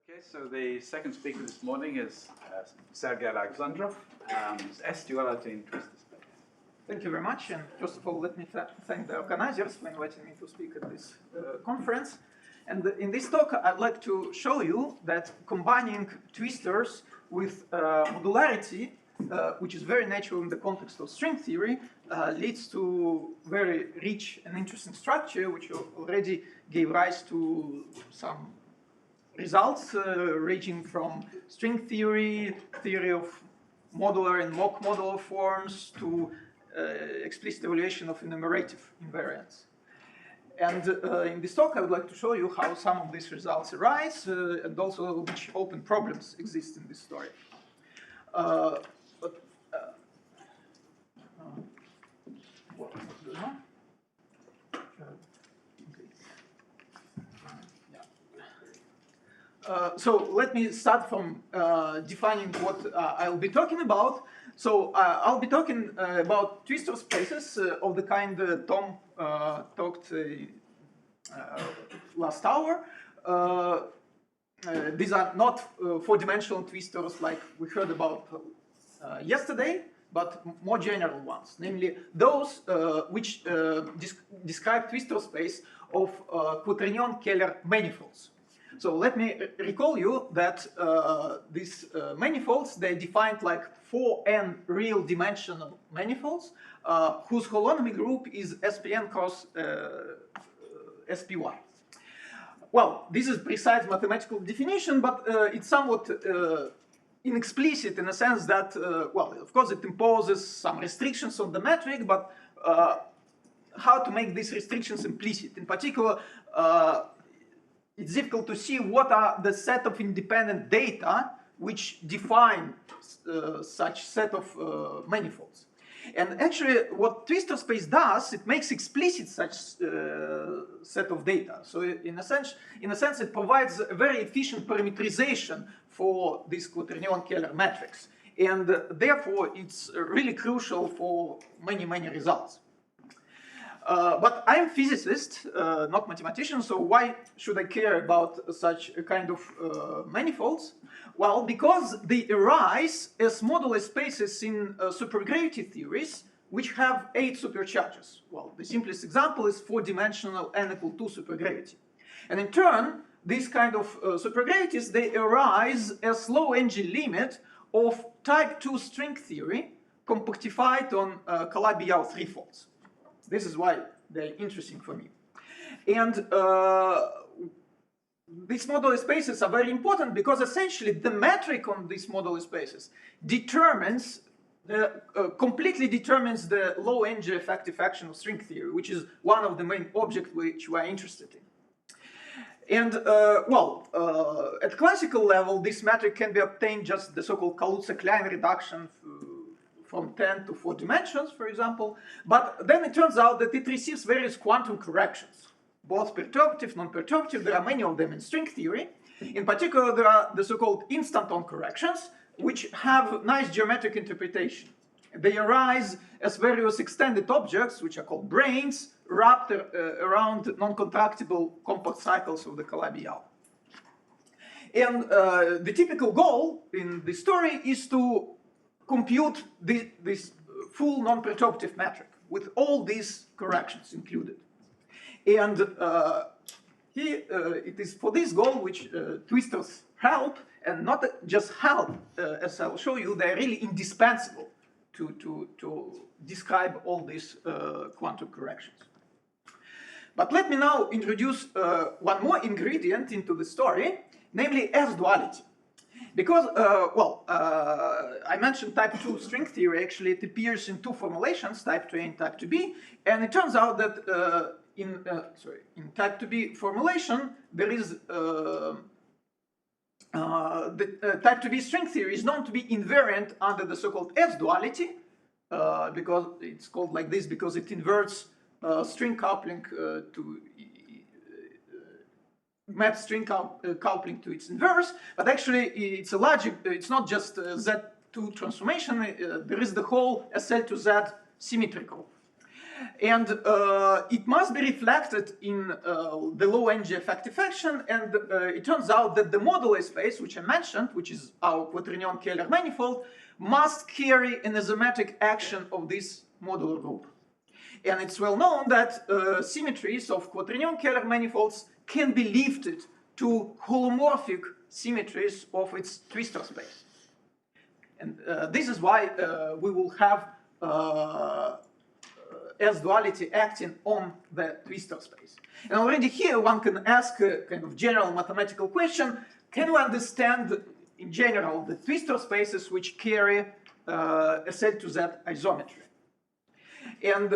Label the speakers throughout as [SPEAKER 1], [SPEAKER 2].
[SPEAKER 1] Okay, so the second speaker this morning is Sergei Alexandrov, S-duality in twistor space.
[SPEAKER 2] Thank you very much, and first of all, let me thank the organizers for inviting me to speak at this conference. And in this talk, I'd like to show you that combining twistors with modularity, which is very natural in the context of string theory, leads to very rich and interesting structure, which already gave rise to some results ranging from string theory, theory of modular and mock modular forms, to explicit evaluation of enumerative invariants. And in this talk, I would like to show you how some of these results arise and also which open problems exist in this story. So let me start from defining what I'll be talking about. So I'll be talking about twistor spaces of the kind Tom talked last hour. These are not four-dimensional twistors like we heard about yesterday, but more general ones, namely those which describe twistor space of quaternion-Keller manifolds. So let me recall you that these manifolds, they're defined like 4n real dimensional manifolds whose holonomy group is SPn cross SPy. Well, this is precise mathematical definition, but it's somewhat inexplicit in a sense that, well, of course it imposes some restrictions on the metric, but how to make these restrictions implicit? In particular, it's difficult to see what are the set of independent data which define such set of manifolds. And actually, what twistor space does, it makes explicit such set of data. So in a sense, it provides a very efficient parameterization for this quaternion-Keller matrix. And therefore, it's really crucial for many, many results. But I'm a physicist, not mathematician, so why should I care about such a kind of manifolds? Well, because they arise as modular spaces in supergravity theories, which have 8 supercharges. Well, the simplest example is 4-dimensional n=2 supergravity. And in turn, these kind of supergravities, they arise as low-energy limit of type 2 string theory compactified on Calabi-Yau threefolds. This is why they're interesting for me. And these modular spaces are very important because essentially the metric on these modular spaces determines completely determines the low energy effective action of string theory, which is one of the main objects which we are interested in. And at classical level, this metric can be obtained just the so-called Kaluza-Klein reduction from 10 to 4 dimensions, for example, but then it turns out that it receives various quantum corrections, both perturbative, non-perturbative. There are many of them in string theory. In particular, there are the so-called instanton corrections, which have nice geometric interpretation. They arise as various extended objects, which are called branes, wrapped around non-contractible compact cycles of the Calabi-Yau. And the typical goal in this story is to compute this full non-perturbative metric with all these corrections included. And it is for this goal which twistors help, and not just help, as I'll show you, they're really indispensable to describe all these quantum corrections. But let me now introduce one more ingredient into the story, namely S-duality. Because, I mentioned type 2 string theory. Actually, it appears in 2 formulations, type 2A and type 2B. And it turns out that in type 2B formulation, there is the type 2B string theory is known to be invariant under the so-called S-duality, because it's called like this because it inverts string coupling to map string coupling to its inverse, but actually it's a logic, it's not just Z2 transformation, there is the whole SL to Z symmetrical. And it must be reflected in the low energy effective function, and it turns out that the modular space, which I mentioned, which is our quaternion-Kähler manifold, must carry an isometric action of this modular group. And it's well known that symmetries of quaternion-Kähler manifolds can be lifted to holomorphic symmetries of its twistor space. And this is why we will have S-duality acting on the twistor space. And already here one can ask a kind of general mathematical question: can we understand in general the twistor spaces which carry SL to Z isometry? And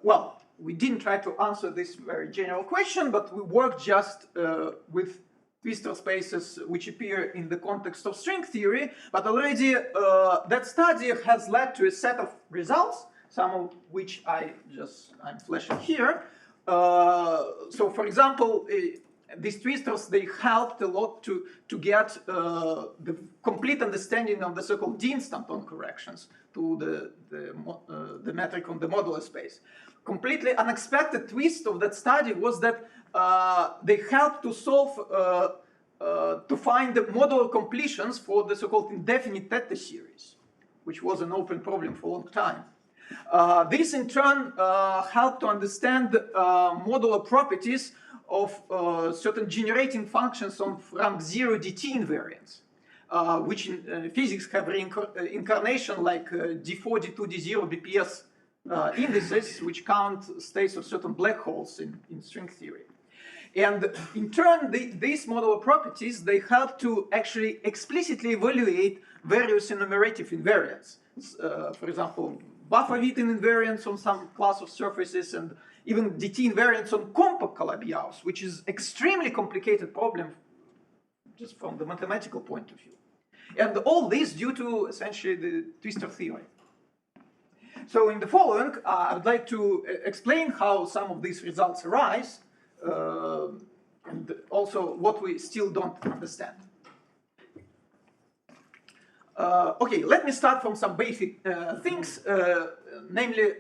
[SPEAKER 2] well, we didn't try to answer this very general question, but we worked just with twistor spaces which appear in the context of string theory, but already that study has led to a set of results, some of which I'm flashing here. So for example, these twistors, they helped a lot to get the complete understanding of the so-called D-instanton corrections to the metric on the modular space. Completely unexpected twist of that study was that they helped to solve, to find the modular completions for the so-called indefinite theta series, which was an open problem for a long time. This in turn helped to understand modular properties of certain generating functions on rank 0 dt invariants, which in physics have reincarnation like d4, d2, d0, bps indices, which count states of certain black holes in string theory. And in turn, these modular properties, they help to actually explicitly evaluate various enumerative invariants. For example, buffer-Witten invariants on some class of surfaces, and even dt invariants on compact Calabi-Yauss, which is extremely complicated problem just from the mathematical point of view. And all this due to essentially the twistor theory. So in the following, I would like to explain how some of these results arise, and also what we still don't understand. Okay, let me start from some basic things, namely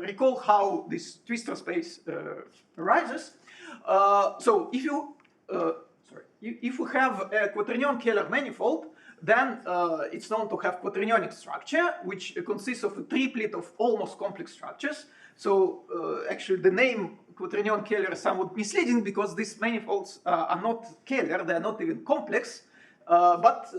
[SPEAKER 2] recall how this twistor space arises. So if you have a quaternion-Kähler manifold, then it's known to have quaternionic structure, which consists of a triplet of almost complex structures. So actually the name quaternion-Kähler is somewhat misleading because these manifolds are not Kähler, they are not even complex, but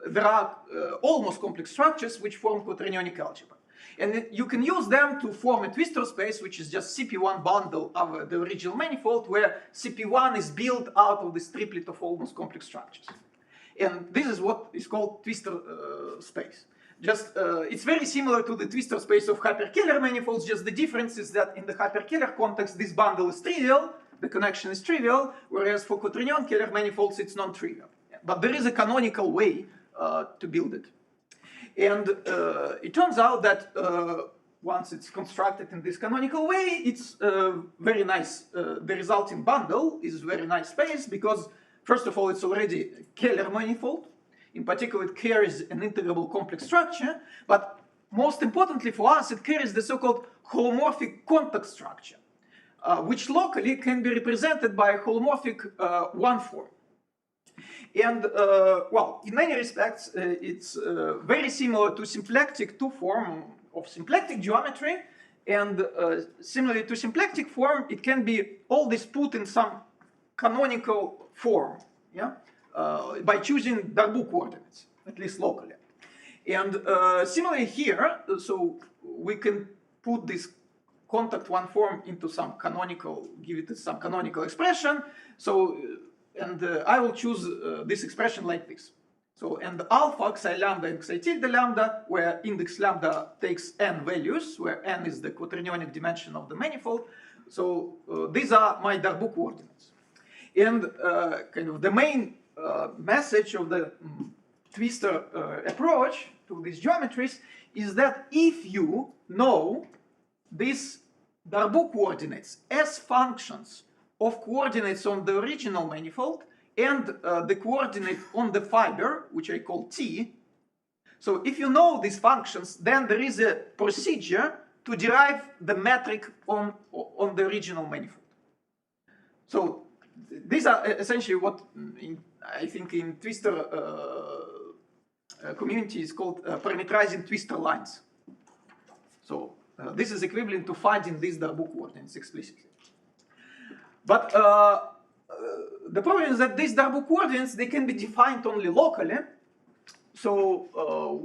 [SPEAKER 2] there are almost complex structures which form quaternionic algebra. And you can use them to form a twistor space, which is just CP1 bundle of the original manifold, where CP1 is built out of this triplet of almost complex structures. And this is what is called twistor space. Just it's very similar to the twistor space of hyperkähler manifolds, just the difference is that in the hyperkähler context, this bundle is trivial, the connection is trivial, whereas for quaternion-Kähler manifolds, it's non-trivial. But there is a canonical way to build it. And it turns out that once it's constructed in this canonical way, it's very nice. The resulting bundle is very nice space because, first of all, it's already a Kähler manifold. In particular, it carries an integrable complex structure, but most importantly for us, it carries the so-called holomorphic contact structure, which locally can be represented by a holomorphic one form. And, well, in many respects, it's very similar to symplectic two form of symplectic geometry. And similarly to symplectic form, it can be all this put in some canonical form, yeah, by choosing Darboux coordinates, at least locally. And similarly here, so we can put this contact one form into some canonical, give it some canonical expression. So, and I will choose this expression like this. So, and alpha, xi lambda, and xi tilde lambda, where index lambda takes n values, where n is the quaternionic dimension of the manifold. So, these are my Darboux coordinates. And kind of the main message of the twistor approach to these geometries is that if you know these Darboux coordinates as functions of coordinates on the original manifold and the coordinate on the fiber, which I call T. So if you know these functions, then there is a procedure to derive the metric on the original manifold. So these are essentially what I think in twistor community is called parameterizing twistor lines. So this is equivalent to finding these Darboux coordinates explicitly. But the problem is that these Darboux coordinates, they can be defined only locally. So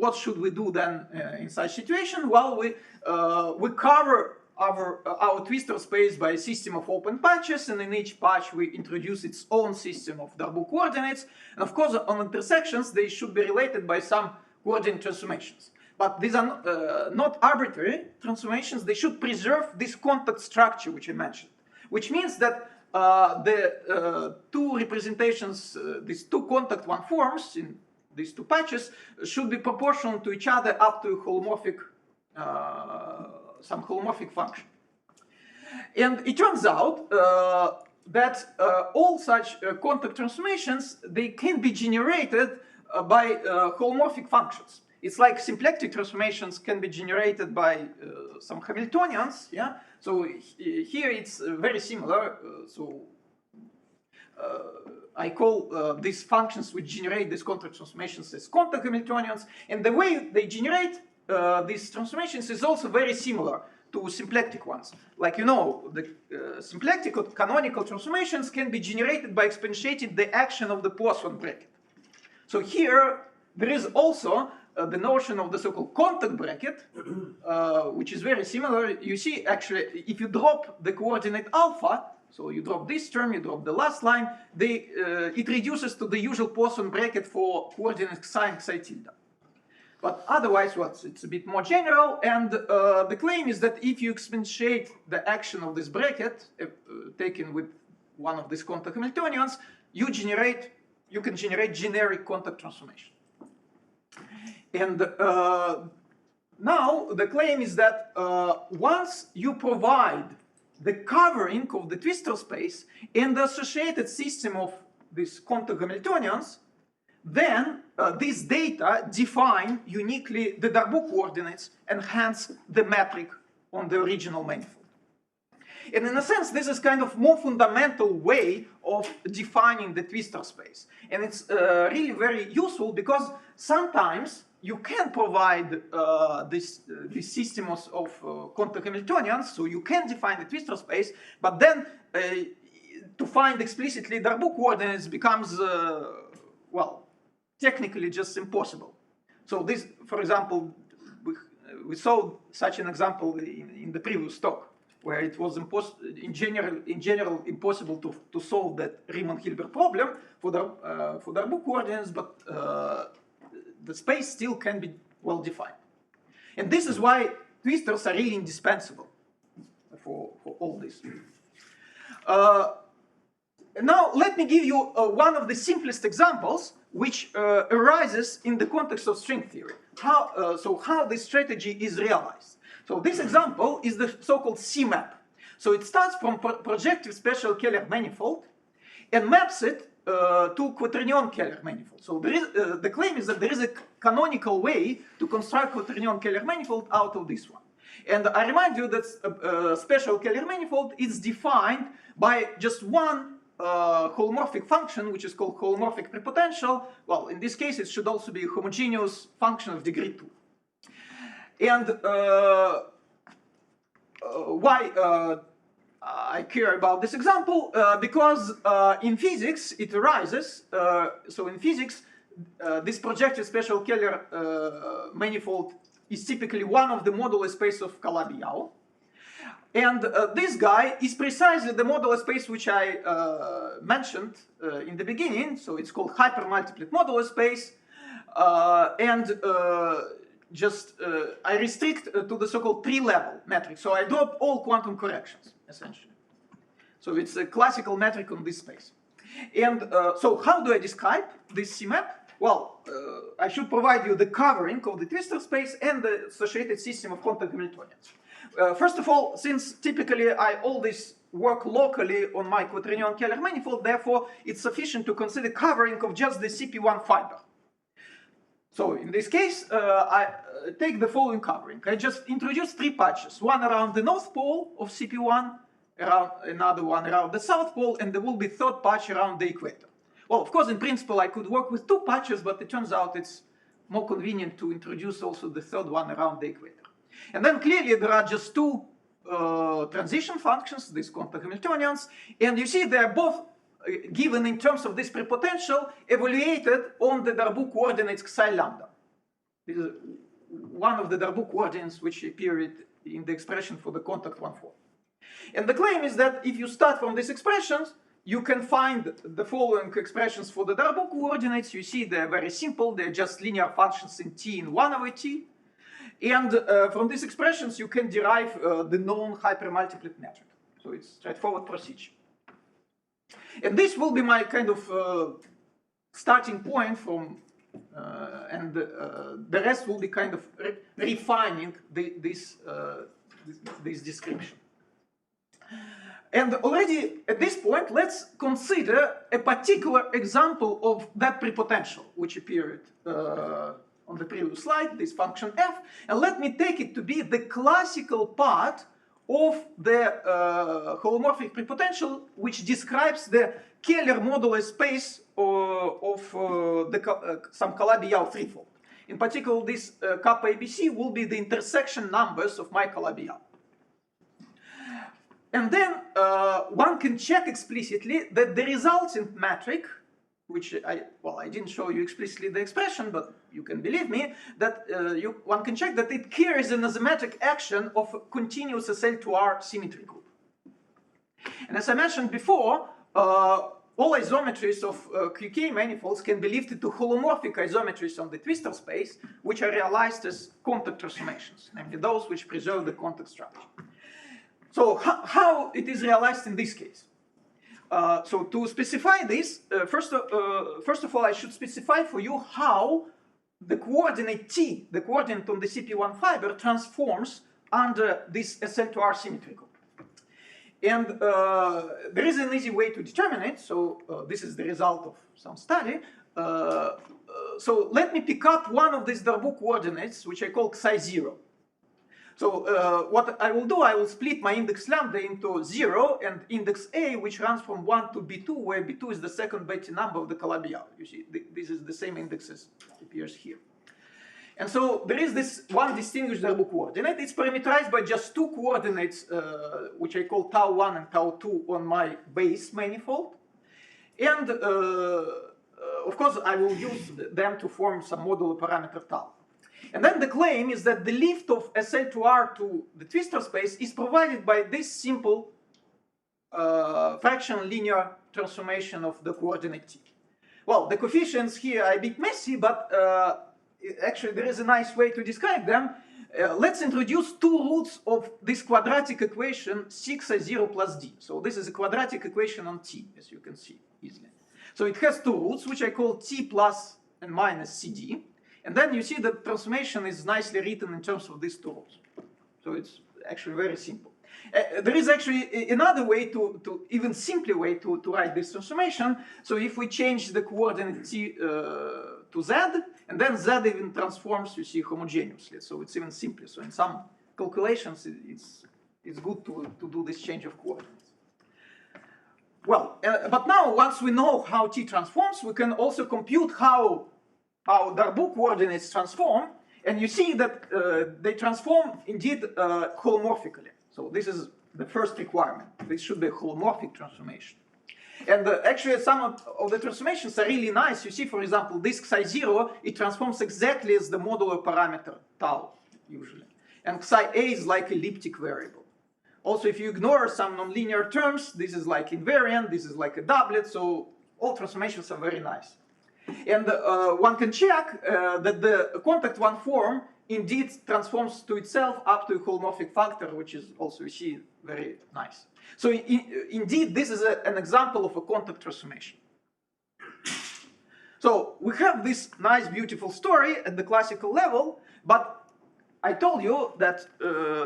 [SPEAKER 2] what should we do then in such situation? Well, we cover our twistor space by a system of open patches, and in each patch we introduce its own system of Darboux coordinates. And of course, on intersections, they should be related by some coordinate transformations. But these are not arbitrary transformations. They should preserve this contact structure which I mentioned, which means that the two representations, these two contact one forms in these two patches should be proportional to each other up to holomorphic, some holomorphic function. And it turns out that all such contact transformations, they can be generated by holomorphic functions. It's like symplectic transformations can be generated by some Hamiltonians, yeah? So here it's very similar. I call these functions which generate these contact transformations as contact Hamiltonians, and the way they generate these transformations is also very similar to symplectic ones. Like, you know, the symplectic or canonical transformations can be generated by exponentiating the action of the Poisson bracket. So here there is also the notion of the so-called contact bracket, which is very similar. You see, actually, if you drop the coordinate alpha, so you drop this term, you drop the last line, it reduces to the usual Poisson bracket for coordinate psi tilde. But otherwise, it's a bit more general, and the claim is that if you exponentiate the action of this bracket, taken with one of these contact Hamiltonians, you can generate generic contact transformation. And now the claim is that once you provide the covering of the twistor space and the associated system of these contact Hamiltonians, then these data define uniquely the Darboux coordinates and hence the metric on the original manifold. And in a sense, this is kind of more fundamental way of defining the twistor space. And it's really very useful because sometimes you can provide this system of contact Hamiltonians, so you can define the twistor space, but then to find explicitly Darboux coordinates becomes, well, technically just impossible. So this, for example, we saw such an example in the previous talk, where it was in general impossible to solve that Riemann-Hilbert problem for Darboux coordinates, but the space still can be well defined. And this is why twistors are really indispensable for all this. Now let me give you one of the simplest examples which arises in the context of string theory. How this strategy is realized. So this example is the so-called C-map. So it starts from projective special Keller manifold and maps it to quaternion Keller manifold. So there is, the claim is that there is a canonical way to construct quaternion Keller manifold out of this one. And I remind you that special Keller manifold is defined by just one holomorphic function, which is called holomorphic prepotential. Well, in this case, it should also be a homogeneous function of degree 2. And why I care about this example? Because in physics it arises. So in physics, this projective special Keller manifold is typically one of the modular space of Calabi-Yau. And this guy is precisely the modular space which I mentioned in the beginning. So it's called hypermultiplet modular space. I restrict to the so-called tree-level metric. So I drop all quantum corrections, essentially. So it's a classical metric on this space. And so how do I describe this C-map? Well, I should provide you the covering of the twistor space and the associated system of contact Hamiltonians. First of all, since typically I always work locally on my quaternion Keller manifold, therefore it's sufficient to consider covering of just the CP1 fiber. So in this case, I take the following covering. I just introduce 3 patches, one around the north pole of CP1, another one around the south pole, and there will be 3rd patch around the equator. Well, of course, in principle, I could work with 2 patches, but it turns out it's more convenient to introduce also the 3rd one around the equator. And then clearly there are just 2 transition functions, these contour Hamiltonians, and you see they're both given in terms of this prepotential evaluated on the Darboux coordinates psi lambda. This is one of the Darboux coordinates which appeared in the expression for the contact 1,4. And the claim is that if you start from these expressions, you can find the following expressions for the Darboux coordinates. You see they're very simple. They're just linear functions in t in 1 over t. And from these expressions, you can derive the known hypermultiplet metric. So it's straightforward procedure. And this will be my kind of starting point from, and the rest will be kind of refining this description. And already at this point, let's consider a particular example of that prepotential, which appeared on the previous slide, this function f. And let me take it to be the classical part of the holomorphic prepotential, which describes the Keller modular space of some Calabi-Yau threefold. In particular, this kappa ABC will be the intersection numbers of my Calabi-Yau. And then one can check explicitly that the resultant metric, which I didn't show you explicitly the expression, but you can believe me, that one can check that it carries an asymetric action of a continuous SL2R symmetry group. And as I mentioned before, all isometries of QK manifolds can be lifted to holomorphic isometries on the twistor space, which are realized as contact transformations, namely those which preserve the contact structure. So how it is realized in this case? So to specify this, first of all, I should specify for you how the coordinate t, the coordinate on the CP1 fiber, transforms under this SL2R symmetry group. And there is an easy way to determine it. So this is the result of some study. So let me pick up one of these Darboux coordinates, which I call psi 0. So what I will do, I will split my index lambda into 0 and index A, which runs from 1 to B2, where B2 is the second Betti number of the Calabi-Yau. You see, this is the same index as appears here. And so there is this one distinguished Darboux coordinate. It's parameterized by just 2 coordinates, which I call tau 1 and tau 2 on my base manifold. And of course, I will use them to form some modular parameter tau. And then the claim is that the lift of SL2R to the twistor space is provided by this simple fraction linear transformation of the coordinate t. Well, the coefficients here are a bit messy, but actually there is a nice way to describe them. Let's introduce 2 roots of this quadratic equation 6i0 plus d. So this is a quadratic equation on t, as you can see easily. So it has 2 roots, which I call t plus and minus cd. And then you see that transformation is nicely written in terms of these 2 roots. So it's actually very simple. There is actually another way even simpler way to write this transformation. So if we change the coordinate t to z, and then z even transforms, you see, homogeneously. So it's even simpler. So in some calculations, it's good to do this change of coordinates. Well, but now once we know how t transforms, we can also compute how Darboux coordinates transform, and you see that they transform indeed holomorphically. So this is the first requirement. This should be a holomorphic transformation. And actually some of the transformations are really nice. You see, for example, this psi 0, it transforms exactly as the modular parameter tau, usually. And psi a is like elliptic variable. Also, if you ignore some nonlinear terms, this is like invariant, this is like a doublet, so all transformations are very nice. And one can check that the contact 1 form indeed transforms to itself up to a holomorphic factor, which is also, you see, very nice. So indeed, this is an example of a contact transformation. So we have this nice, beautiful story at the classical level, but I told you that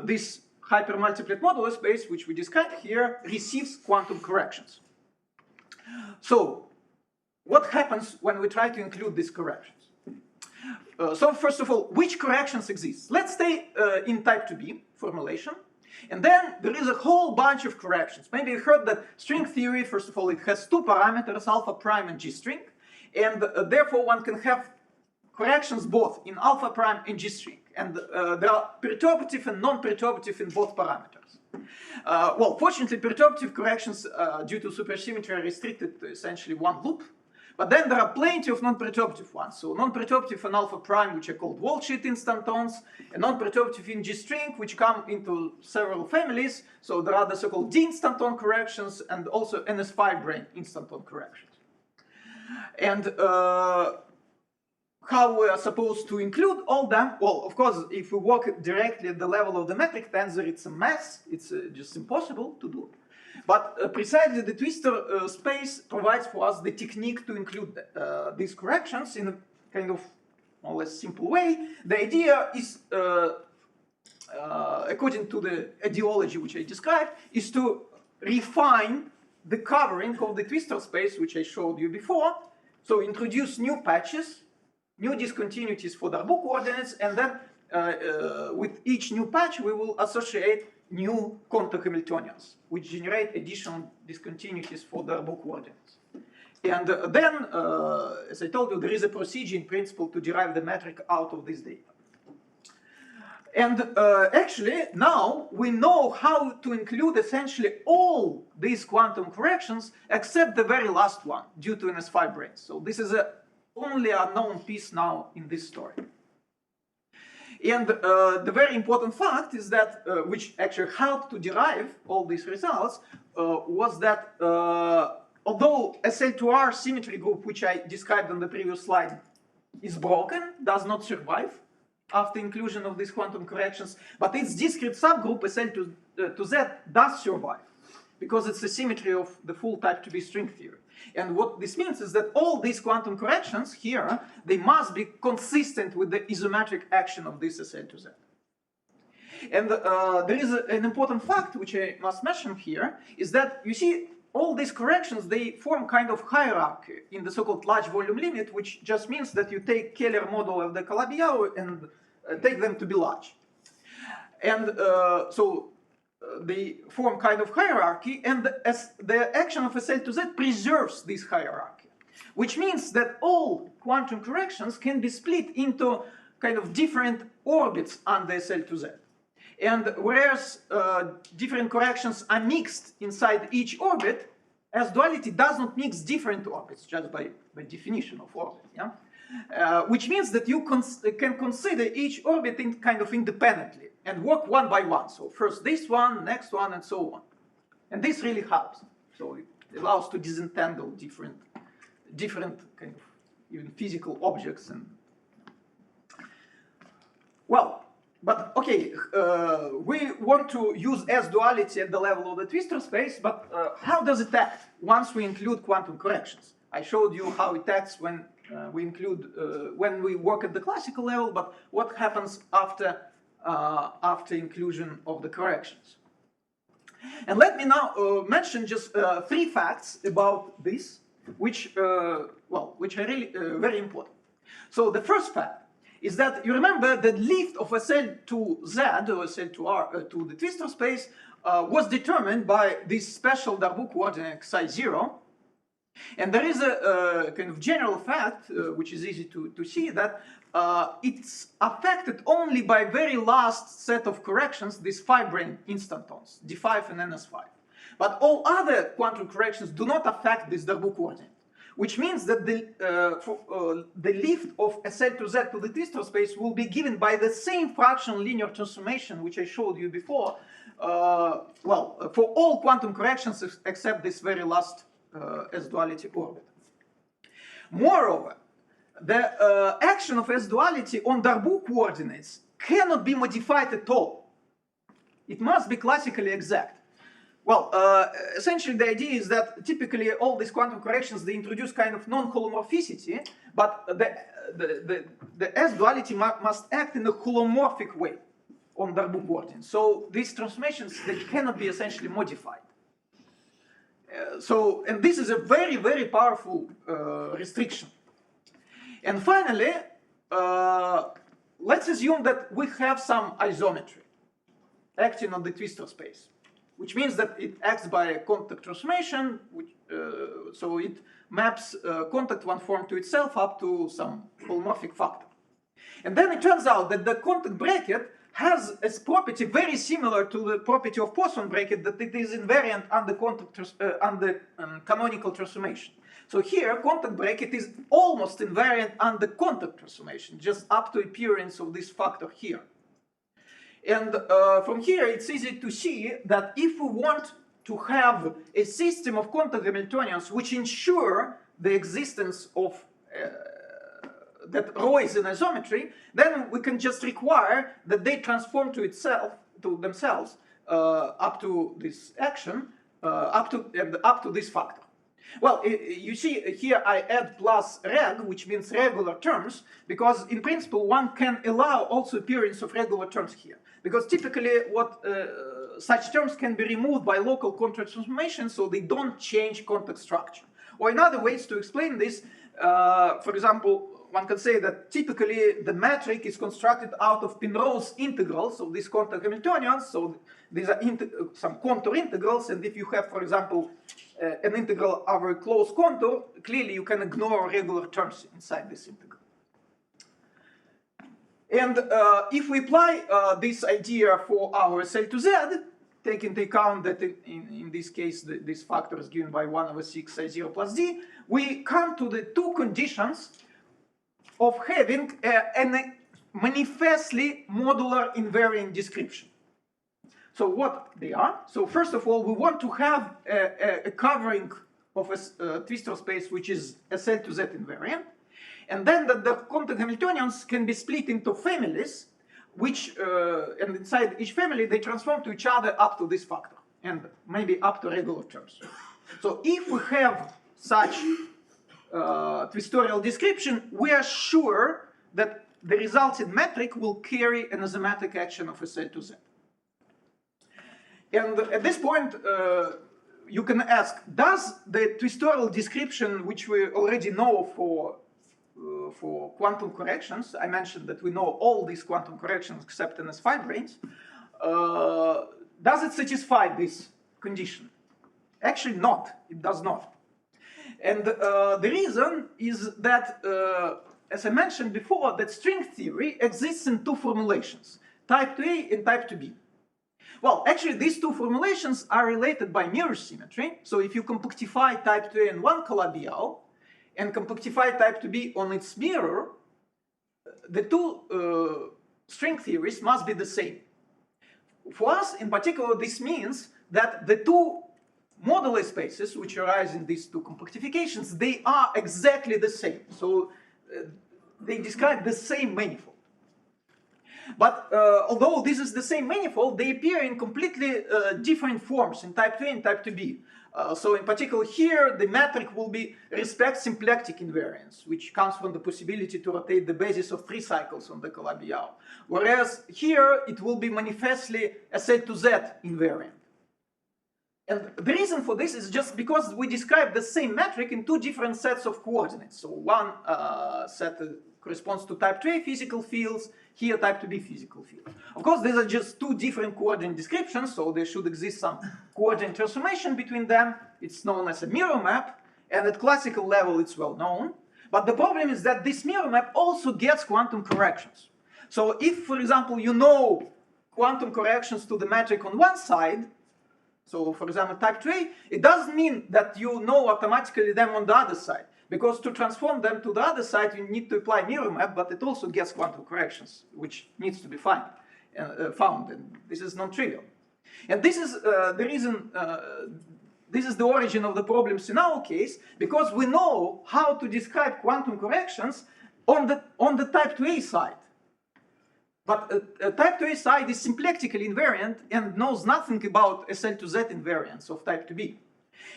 [SPEAKER 2] this hypermultiplet modular space, which we described here, receives quantum corrections. So what happens when we try to include these corrections? So first of all, which corrections exist? Let's stay in type 2b formulation. And then there is a whole bunch of corrections. Maybe you heard that string theory, first of all, it has two parameters, alpha prime and G string. And therefore one can have corrections both in alpha prime and G string. And there are perturbative and non-perturbative in both parameters. Well, fortunately, perturbative corrections due to supersymmetry are restricted to essentially one loop. But then there are plenty of non-perturbative ones. So non-perturbative in alpha prime, which are called wall-sheet instantons, and non-perturbative in G string, which come into several families. So there are the so-called D-instanton corrections and also NS5 brain instanton corrections. And how we are supposed to include all them? Well, of course, if we work directly at the level of the metric tensor, it's a mess. It's just impossible to do. But precisely the twistor space provides for us the technique to include these corrections in a kind of more or less simple way. The idea is, according to the ideology which I described, is to refine the covering of the twistor space, which I showed you before. So introduce new patches, new discontinuities for Darboux coordinates, and then with each new patch we will associate new contour Hamiltonians, which generate additional discontinuities for Darboux coordinates. And then, as I told you, there is a procedure in principle to derive the metric out of this data. And actually, now we know how to include essentially all these quantum corrections except the very last one, due to NS5 brains. So this is only a known piece now in this story. And the very important fact is that, which actually helped to derive all these results, was that although SL2R symmetry group, which I described on the previous slide, is broken, does not survive after inclusion of these quantum corrections, but its discrete subgroup SL2Z does survive, because it's the symmetry of the full type 2b string theory. And what this means is that all these quantum corrections here, they must be consistent with the isometric action of this SL2Z. And there is an important fact which I must mention here, is that you see all these corrections, they form kind of hierarchy in the so-called large volume limit, which just means that you take Keller model of the Calabi-Yau and take them to be large. And so they form kind of hierarchy, and as the action of SL2Z preserves this hierarchy, which means that all quantum corrections can be split into kind of different orbits under SL2Z. And whereas different corrections are mixed inside each orbit, S-duality does not mix different orbits, just by definition of orbit. Yeah? Which means that you can consider each orbit in kind of independently and work one by one. So first this one, next one, and so on. And this really helps. So it allows to disentangle different kind of even physical objects. And well, but okay, we want to use S-duality at the level of the twistor space, but how does it act once we include quantum corrections? I showed you how it acts when we include, when we work at the classical level, but what happens after inclusion of the corrections? And let me now mention just 3 facts about this, which are really very important. So the first fact is that you remember that lift of SL2Z or SL2R to the twistor space was determined by this special Darboux coordinate psi0. And there is a kind of general fact, which is easy to see, that it's affected only by very last set of corrections, these 5 brain instantons, D5 and NS5. But all other quantum corrections do not affect this Darboux coordinate, which means that the lift of SL2Z to the twistor space will be given by the same fractional linear transformation which I showed you before, for all quantum corrections except this very last S-duality orbit. Moreover, the action of S-duality on Darboux coordinates cannot be modified at all. It must be classically exact. Well, essentially the idea is that typically all these quantum corrections, they introduce kind of non-holomorphicity, but the S-duality must act in a holomorphic way on Darboux coordinates. So these transformations, they cannot be essentially modified. And this is a very, very powerful restriction. And finally, let's assume that we have some isometry acting on the twistor space, which means that it acts by a contact transformation, which, so it maps contact one form to itself up to some holomorphic factor. And then it turns out that the contact bracket has a property very similar to the property of Poisson bracket, that it is invariant under canonical transformation. So here, contact bracket is almost invariant under contact transformation, just up to appearance of this factor here. And from here, it's easy to see that if we want to have a system of contact Hamiltonians which ensure the existence of that rho is in isometry, then we can just require that they transform to themselves up to this action, up to this factor. Well, you see here I add plus reg, which means regular terms, because in principle one can allow also appearance of regular terms here. Because typically such terms can be removed by local contact transformation, so they don't change contact structure. Or in other ways to explain this, for example, one can say that typically the metric is constructed out of Penrose integrals of these contact Hamiltonians. So these are some contour integrals, and if you have, for example, an integral over a closed contour, clearly you can ignore regular terms inside this integral. And if we apply this idea for our SL to Z, take into account that in this case this factor is given by 1 over 6 I0 plus D, we come to the two conditions of having a manifestly modular invariant description. So what they are? So first of all, we want to have a covering of a twistor space which is SL to Z invariant, and then that the contact Hamiltonians can be split into families, which and inside each family they transform to each other up to this factor, and maybe up to regular terms. So if we have such twistorial description, we are sure that the resulting metric will carry an isometric action of SL to Z. And at this point, you can ask, does the twistorial description, which we already know for quantum corrections, I mentioned that we know all these quantum corrections except NS5 branes, does it satisfy this condition? Actually not, it does not. And the reason is that, as I mentioned before, that string theory exists in two formulations, type 2A and type 2B. Well, actually, these two formulations are related by mirror symmetry. So if you compactify type 2A in one calabial and compactify type 2B on its mirror, the two string theories must be the same. For us, in particular, this means that the two moduli spaces which arise in these two compactifications, they are exactly the same. So they describe the same manifold. But although this is the same manifold, they appear in completely different forms in type 2A and type 2B. So in particular here, the metric will be respect symplectic invariance, which comes from the possibility to rotate the basis of 3 cycles on the calabial. Whereas here, it will be manifestly SL to Z invariant. And the reason for this is just because we describe the same metric in two different sets of coordinates. So one set corresponds to type 2A physical fields, here type 2B physical fields. Of course, these are just two different coordinate descriptions, so there should exist some coordinate transformation between them. It's known as a mirror map, and at classical level it's well known. But the problem is that this mirror map also gets quantum corrections. So if, for example, you know quantum corrections to the metric on one side, so for example type 2A, it doesn't mean that you know automatically them on the other side. Because to transform them to the other side, you need to apply mirror map, but it also gets quantum corrections, which needs to be found, and this is non-trivial. And this is the reason, this is the origin of the problems in our case, because we know how to describe quantum corrections on the type 2A side. But type 2A side is symplectically invariant and knows nothing about SL to Z invariance of type 2B.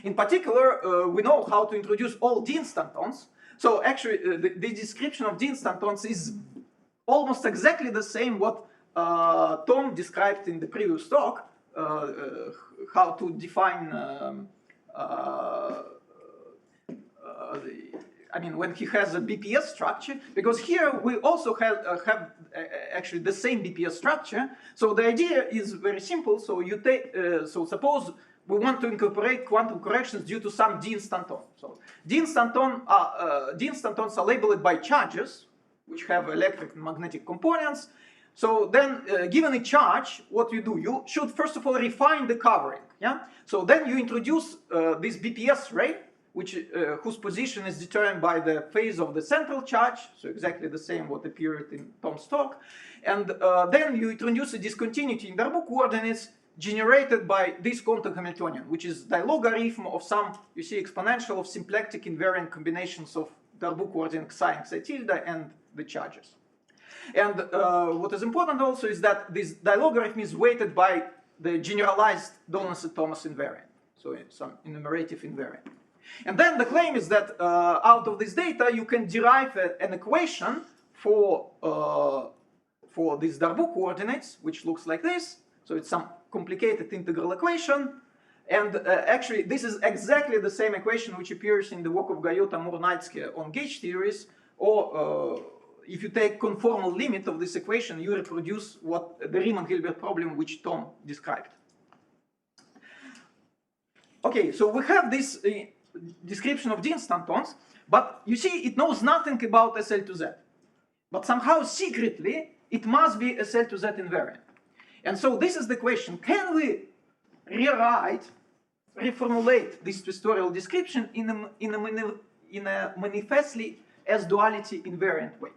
[SPEAKER 2] In particular, we know how to introduce all d instantons. So actually, the description of d instantons is almost exactly the same what Tom described in the previous talk, how to define I mean, when he has a BPS structure, because here we also have actually the same BPS structure. So the idea is very simple. So you take, so suppose we want to incorporate quantum corrections due to some d instanton. So d instantons are labeled by charges, which have electric and magnetic components. So then, given a charge, what you do, you should first of all refine the covering. Yeah. So then you introduce this BPS ray, which whose position is determined by the phase of the central charge. So exactly the same what appeared in Tom's talk. And then you introduce a discontinuity in Darboux coordinates generated by this quantum Hamiltonian, which is the logarithm of some, you see, exponential of symplectic invariant combinations of Darboux coordinate psi and psi tilde and the charges. And what is important also is that this dilogarithm is weighted by the generalized Donaldson-Thomas invariant, so some enumerative invariant. And then the claim is that out of this data you can derive an equation for these Darboux coordinates, which looks like this. So it's some complicated integral equation. And actually, this is exactly the same equation which appears in the work of Gayota-Murnalsky on gauge theories. Or if you take conformal limit of this equation, you reproduce what the Riemann-Hilbert problem which Tom described. Okay, so we have this description of d instantons, but you see it knows nothing about SL to Z. But somehow secretly it must be SL to Z invariant. And so this is the question: can we reformulate this twistorial description in a manifestly S-duality invariant way?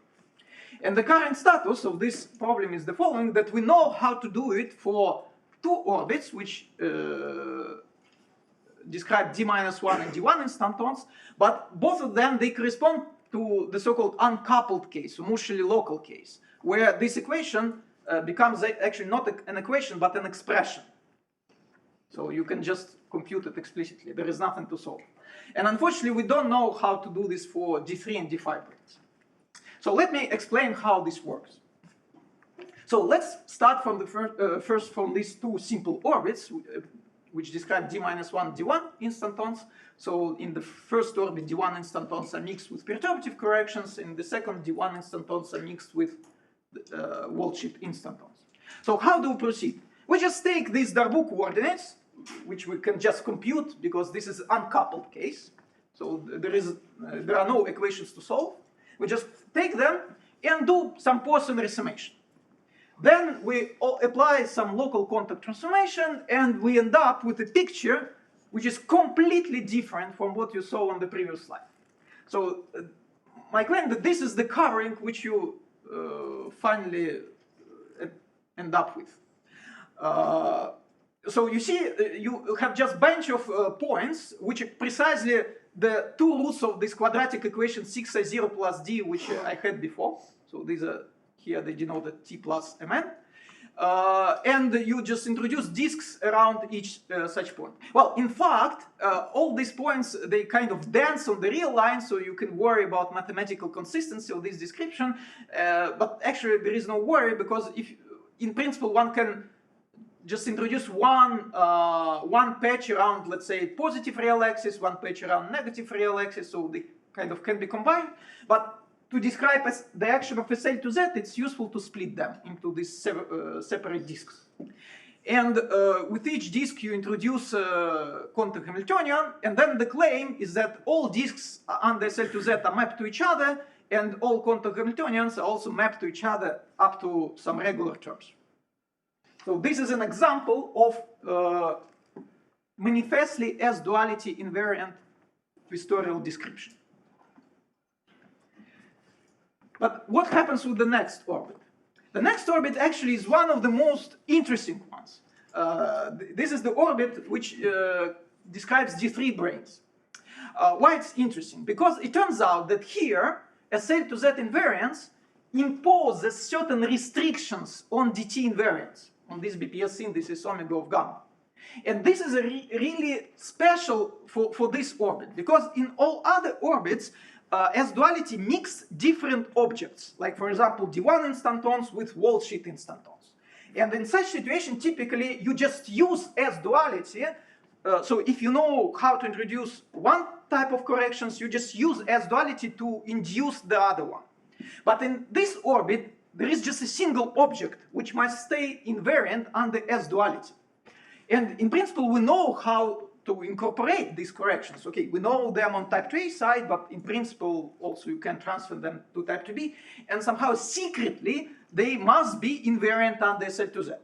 [SPEAKER 2] And the current status of this problem is the following: that we know how to do it for two orbits which describe d-1 and d1 instantons, but both of them, they correspond to the so-called uncoupled case, or mutually local case, where this equation becomes actually not an equation, but an expression. So you can just compute it explicitly. There is nothing to solve. And unfortunately, we don't know how to do this for d3 and d5 brains. So let me explain how this works. So let's start from the first from these two simple orbits, which describe d-1, d1 instantons. So in the first orbit, d1 instantons are mixed with perturbative corrections. In the second, d1 instantons are mixed with world-ship instantons. So how do we proceed? We just take these Darboux coordinates, which we can just compute because this is an uncoupled case. So there are no equations to solve. We just take them and do some Poisson summation. Then we apply some local contact transformation, and we end up with a picture which is completely different from what you saw on the previous slide. So my claim that this is the covering which you finally end up with. So you see, you have just a bunch of points which are precisely the two roots of this quadratic equation 6i0 plus d, which I had before. So these are here they denote the t plus mn. And you just introduce disks around each such point. Well, in fact, all these points, they kind of dance on the real line, so you can worry about mathematical consistency of this description. But actually, there is no worry, because if, in principle, one can just introduce one patch around, let's say, positive real axis, one patch around negative real axis, so they kind of can be combined. But to describe the action of SL to Z, it's useful to split them into these separate disks. And with each disk, you introduce quantum Hamiltonian, and then the claim is that all disks under SL to Z are mapped to each other, and all quantum Hamiltonians are also mapped to each other up to some regular terms. So this is an example of manifestly S-duality invariant twistorial description. But what happens with the next orbit? The next orbit actually is one of the most interesting ones. This is the orbit which describes D3 brains. Why it's interesting? Because it turns out that here, SL to Z invariance imposes certain restrictions on DT invariance, on this BPS synthesis omega of gamma. And this is really special for this orbit, because in all other orbits, S-duality mix different objects, like for example D1 instantons with world sheet instantons. And in such situation, typically you just use S-duality. So if you know how to introduce one type of corrections, you just use S-duality to induce the other one. But in this orbit, there is just a single object which must stay invariant under S-duality. And in principle, we know how to incorporate these corrections. Okay, we know them on type 2A side, but in principle, also you can transfer them to type 2B. And somehow, secretly, they must be invariant under SL2Z.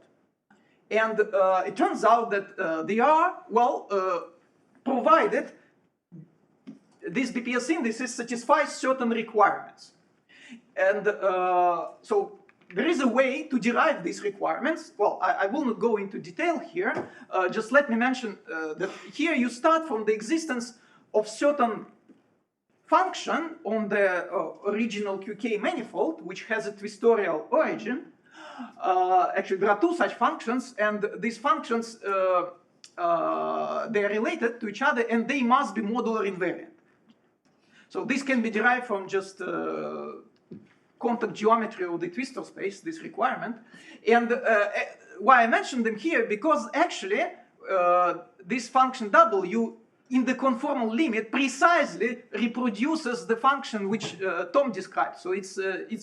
[SPEAKER 2] And it turns out that they are, well, provided this BPS synthesis satisfies certain requirements. And so there is a way to derive these requirements. Well, I will not go into detail here. Just let me mention that here you start from the existence of certain function on the original QK manifold, which has a twistorial origin. Actually, there are two such functions, and these functions, they are related to each other, and they must be modular invariant. So this can be derived from just contact geometry of the twistor space, this requirement. And why I mentioned them here, because actually this function W in the conformal limit precisely reproduces the function which Tom described. So it's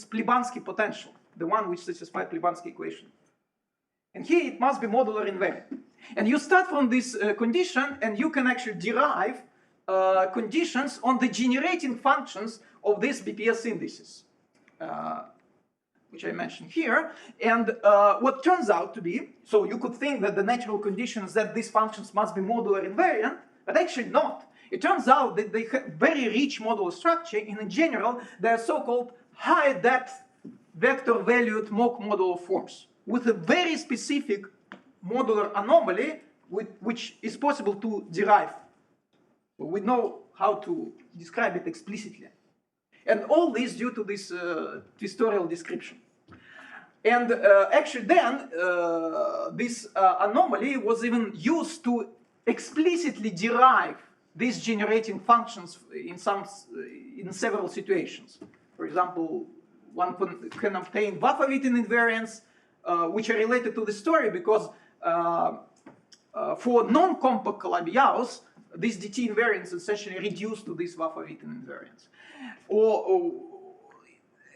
[SPEAKER 2] Plebanski potential, the one which satisfies Plebanski equation. And here it must be modular invariant. And you start from this condition, and you can actually derive conditions on the generating functions of this BPS synthesis, which I mentioned here. And what turns out to be, so you could think that the natural condition is that these functions must be modular invariant, but actually not. It turns out that they have very rich modular structure, and in general, they are so-called high-depth vector-valued mock modular forms with a very specific modular anomaly which is possible to derive. We know how to describe it explicitly. And all this due to this twistorial description. And actually then, this anomaly was even used to explicitly derive these generating functions in several situations. For example, one can obtain Vafa-Witten invariants, which are related to the story, because for non-compact Calabi-Yaus, these DT invariants essentially reduced to these Vafa-Witten invariants. Or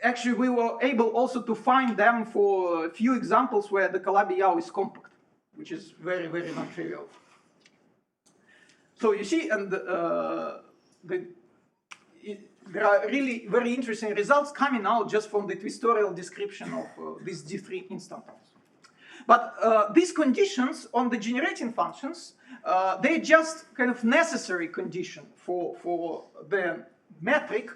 [SPEAKER 2] actually, we were able also to find them for a few examples where the Calabi-Yau is compact, which is very, very non-trivial. So you see, and there are really very interesting results coming out just from the twistorial description of these D3 instantons. But these conditions on the generating functions, they're just kind of necessary condition for the metric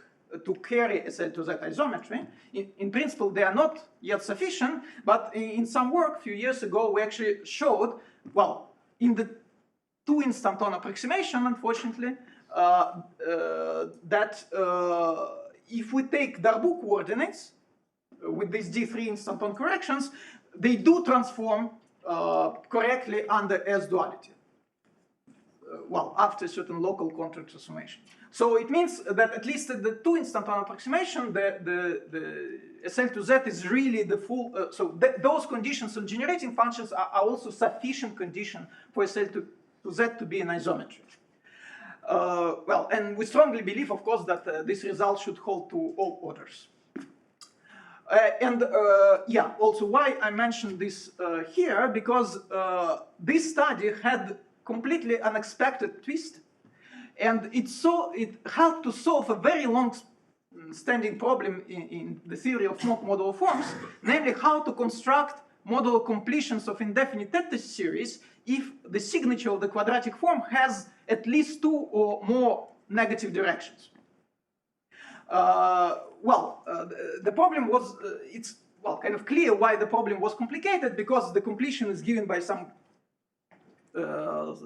[SPEAKER 2] to carry SL2Z isometry. In principle, they are not yet sufficient, but in some work a few years ago, we actually showed, well, in the two instanton approximation, unfortunately, that if we take Darboux coordinates with these D3 instanton corrections, they do transform correctly under S-duality. Well, after a certain local contract transformation. So it means that at least at the two instanton approximation, the SL2Z is really the full, those conditions on generating functions are also sufficient condition for SL2Z to be an isometry. Well, and we strongly believe, of course, that this result should hold to all orders. Yeah, also why I mentioned this here, because this study had completely unexpected twist, and it helped to solve a very long-standing problem in the theory of mock modular forms, namely how to construct modular completions of indefinite Tether series if the signature of the quadratic form has at least two or more negative directions. The problem was, it's kind of clear why the problem was complicated, because the completion is given by some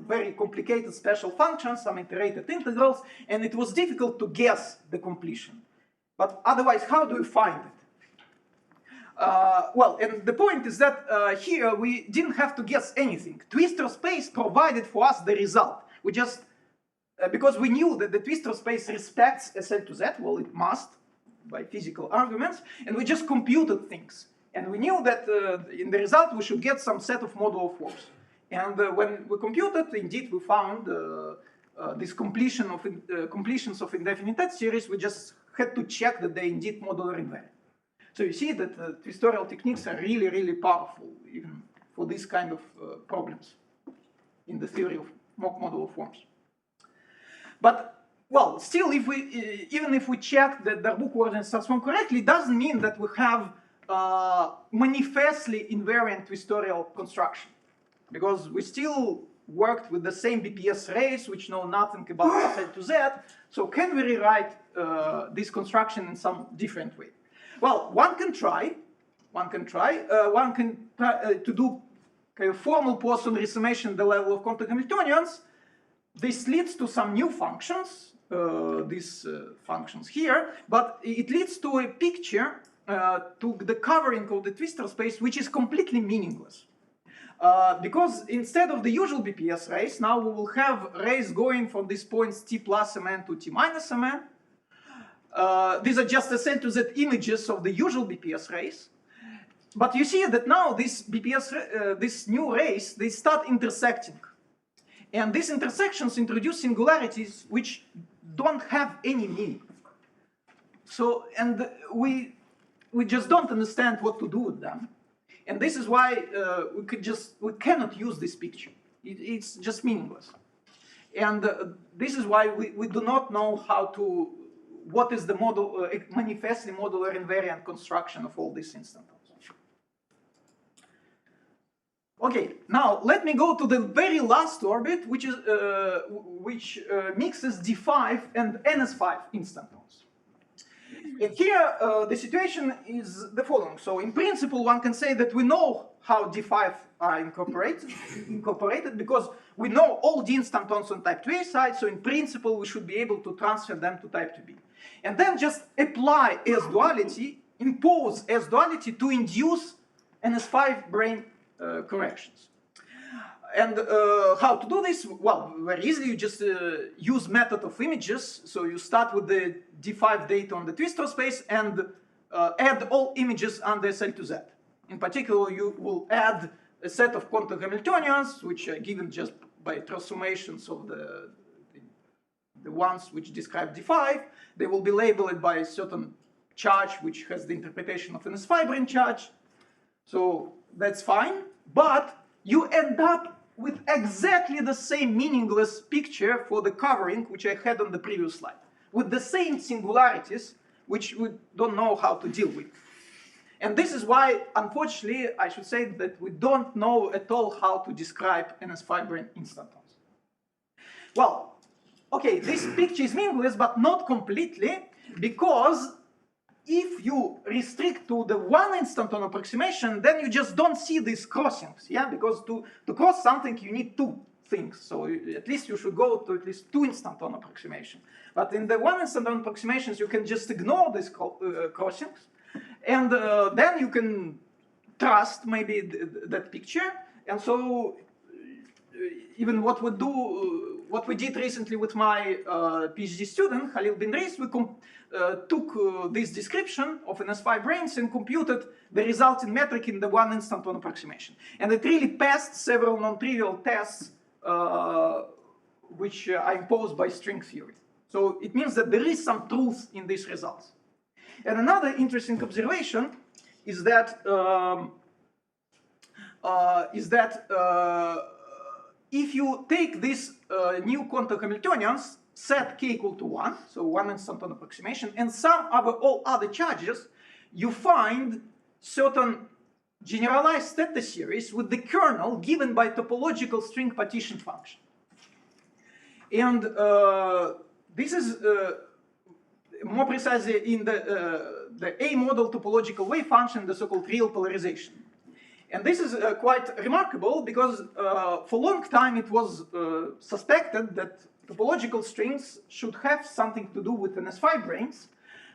[SPEAKER 2] very complicated special functions, some iterated integrals, and it was difficult to guess the completion. But otherwise, how do we find it? And the point is that here we didn't have to guess anything. Twistor space provided for us the result. We just, because we knew that the twistor space respects SL2Z, well, it must, by physical arguments, and we just computed things. And we knew that in the result we should get some set of modular forms. And when we computed, indeed we found this completions of indefinite test series, we just had to check that they indeed modular invariant. So you see that twistorial techniques are really, really powerful, even for this kind of problems in the theory of mock modular forms. But, well, still, if we, even if we check that Darboux coordinates transform correctly, it doesn't mean that we have manifestly invariant twistorial construction, because we still worked with the same BPS rays, which know nothing about Z to Z. So can we rewrite this construction in some different way? Well, one can try to do kind of formal Poisson resummation at the level of quantum Hamiltonians. This leads to some new functions, these functions here, but it leads to a picture, to the covering of the twistor space, which is completely meaningless. Because instead of the usual BPS rays, now we will have rays going from these points t plus mn to t minus mn. These are just S to Z images of the usual BPS rays. But you see that now these these new rays, they start intersecting. And these intersections introduce singularities which don't have any meaning. So, and we just don't understand what to do with them. And this is why we cannot use this picture. It's just meaningless. And this is why we do not know how to, what is the model, manifestly modular invariant construction of all these instantons. Okay, now let me go to the very last orbit, which is mixes d5 and ns5 instantons. And here the situation is the following. So in principle, one can say that we know how d5 are incorporated because we know all the instantons on type 2a side. So in principle, we should be able to transfer them to type 2b. And then just apply S-duality, impose S-duality to induce ns5 brane corrections. And how to do this? Well, very easily, you just use method of images. So you start with the d5 data on the twistor space and add all images under SL to Z. In particular, you will add a set of quantum Hamiltonians, which are given just by transformations of the ones which describe d5. They will be labeled by a certain charge, which has the interpretation of an S5 brane charge. So that's fine, but you end up with exactly the same meaningless picture for the covering which I had on the previous slide, with the same singularities which we don't know how to deal with. And this is why, unfortunately, I should say that we don't know at all how to describe ns5 brane instantons. Well, okay, this picture is meaningless, but not completely, because if you restrict to the one instanton approximation, then you just don't see these crossings, yeah? Because to cross something, you need two things. So at least you should go to at least two instanton approximation. But in the one instanton approximations, you can just ignore these crossings, and then you can trust maybe that picture. And so even what we did recently with my PhD student, Khalil bin Reis, we took this description of ns5 branes and computed the resulting metric in the one instanton approximation. And it really passed several non-trivial tests which are imposed by string theory. So it means that there is some truth in these results. And another interesting observation is that if you take these new quantum Hamiltonians, set k equal to 1, so one instanton approximation, and sum over all other charges, you find certain generalized theta series with the kernel given by topological string partition function. And this is more precisely in the A model topological wave function, the so-called real polarization. And this is quite remarkable because for a long time it was suspected that topological strings should have something to do with ns5 branes,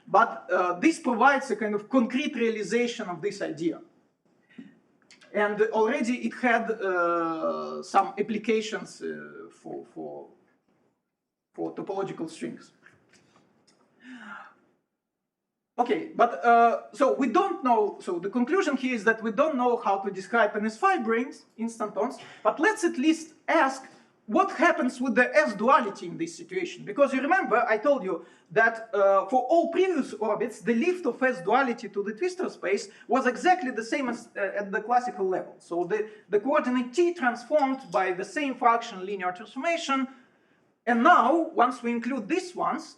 [SPEAKER 2] but this provides a kind of concrete realization of this idea. And already it had some applications for topological strings. Okay, but so we don't know, so the conclusion here is that we don't know how to describe ns5 branes, instantons, but let's at least ask what happens with the S-duality in this situation? Because you remember I told you that for all previous orbits, the lift of S-duality to the twistor space was exactly the same as at the classical level. So the coordinate t transformed by the same fraction linear transformation. And now, once we include these ones,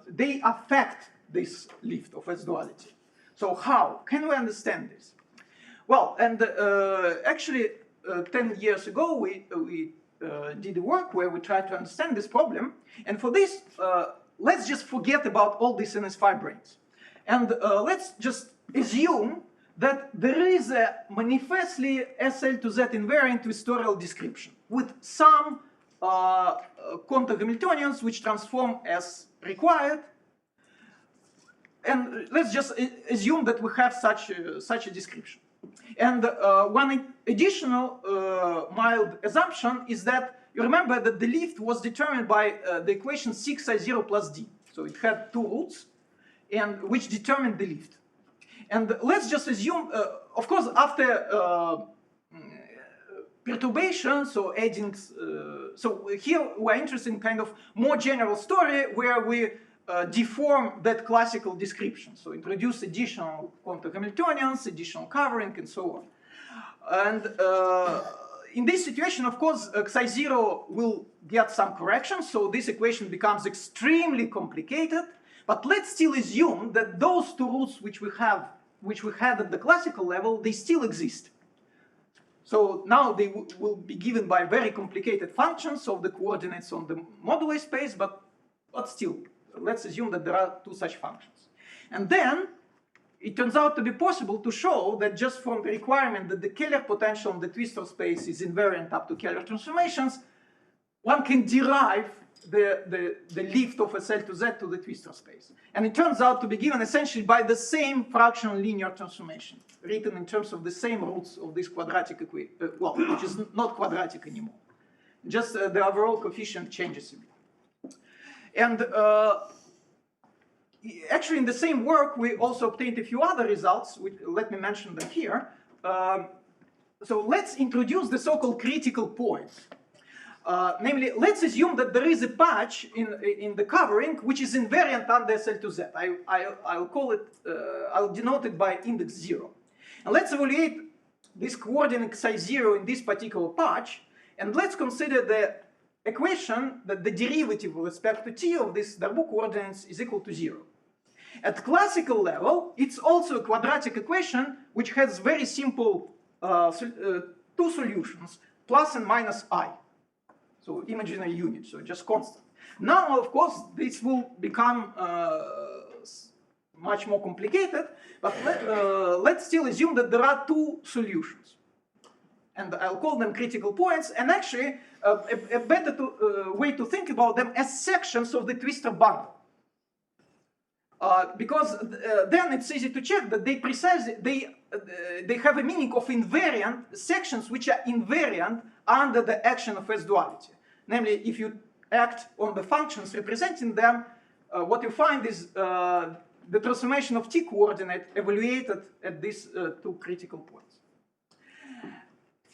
[SPEAKER 2] they affect this lift of S-duality. So how? Can we understand this? Well, and actually, 10 years ago, we did work where we tried to understand this problem. And for this, let's just forget about all these NS5 brains. And let's just assume that there is a manifestly SL to Z invariant twistorial description with some quantum Hamiltonians which transform as required. And let's just assume that we have such a description. And one additional mild assumption is that you remember that the lift was determined by the equation 6I0 plus D. So it had two roots, and which determined the lift. And let's just assume, of course, after perturbation, so adding, so here we're interested in kind of more general story where we deform that classical description. So introduce additional quantum Hamiltonians, additional covering, and so on. And in this situation, of course, Xi0 will get some corrections, so this equation becomes extremely complicated. But let's still assume that those two roots which we had at the classical level, they still exist. So now they will be given by very complicated functions of the coordinates on the moduli space, but still, let's assume that there are two such functions. And then it turns out to be possible to show that just from the requirement that the Kähler potential in the twistor space is invariant up to Kähler transformations, one can derive the lift of SL to Z to the twistor space. And it turns out to be given essentially by the same fractional linear transformation, written in terms of the same roots of this quadratic equation, well, which is not quadratic anymore. Just the overall coefficient changes a bit. And actually in the same work, we also obtained a few other results, which, let me mention them here. So let's introduce the so-called critical points. Namely, let's assume that there is a patch in the covering which is invariant under SL to Z. I'll call it, I'll denote it by index 0. And let's evaluate this coordinate Xi0 in this particular patch, and let's consider the equation that the derivative with respect to t of this Darboux coordinates is equal to 0. At classical level, it's also a quadratic equation which has very simple two solutions, plus and minus I. So imaginary unit, so just constant. Now, of course, this will become much more complicated, but let's still assume that there are two solutions. And I'll call them critical points, and actually a better way to think about them as sections of the twistor bundle. Because then it's easy to check that they have a meaning of invariant sections which are invariant under the action of S-duality. Namely, if you act on the functions representing them, what you find is the transformation of t coordinate evaluated at these two critical points.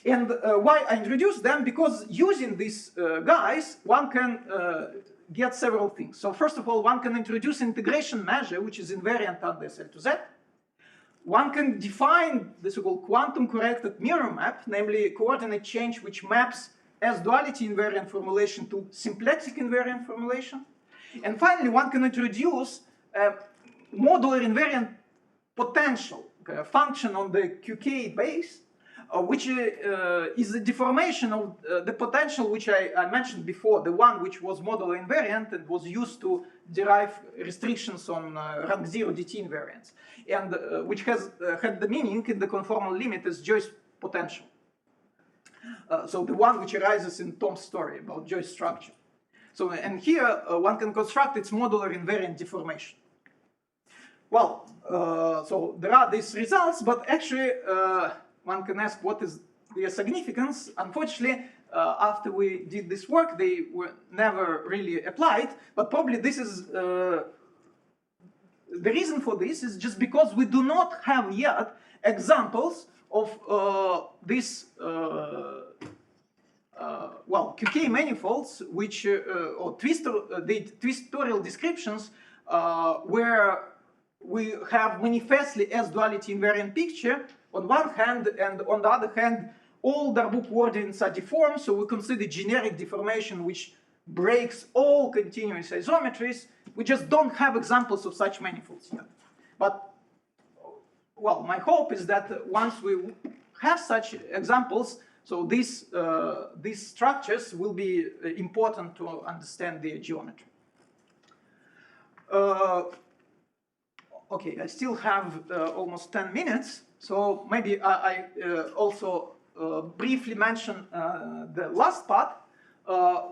[SPEAKER 2] And why I introduced them? Because using these guys, one can get several things. So first of all, one can introduce integration measure, which is invariant under SL to Z. One can define the so-called quantum corrected mirror map, namely coordinate change which maps S-duality invariant formulation to symplectic invariant formulation. And finally, one can introduce modular invariant potential, a function on the QK base, which is a deformation of the potential which I mentioned before, the one which was modular invariant and was used to derive restrictions on rank 0 dt invariants, and which has had the meaning in the conformal limit as Joyce potential. So the one which arises in Tom's story about Joyce structure. So, and here one can construct its modular invariant deformation. Well, so there are these results, but actually one can ask what is their significance. Unfortunately, after we did this work, they were never really applied, but probably this is, the reason for this is just because we do not have yet examples of this well, QK manifolds, which or twistorial descriptions, where we have manifestly S-duality invariant picture on one hand, and on the other hand, all Darboux coordinates are deformed, so we consider generic deformation which breaks all continuous isometries. We just don't have examples of such manifolds yet. But, well, my hope is that once we have such examples, so these structures will be important to understand their geometry. Okay, I still have almost 10 minutes, so maybe I also briefly mention the last part,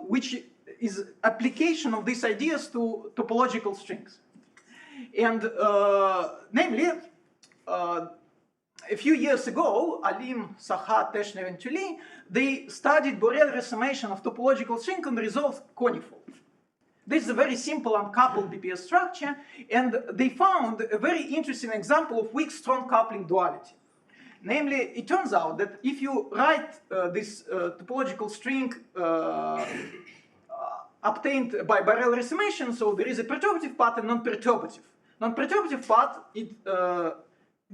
[SPEAKER 2] which is application of these ideas to topological strings. And namely, a few years ago, Alim, Saha, Teschner, and Tully, they studied Borel resummation of topological string and resolved conifold. This is a very simple uncoupled BPS structure, and they found a very interesting example of weak-strong coupling duality. Namely, it turns out that if you write this topological string obtained by Borel resummation, so there is a perturbative part and non-perturbative. Non-perturbative part, it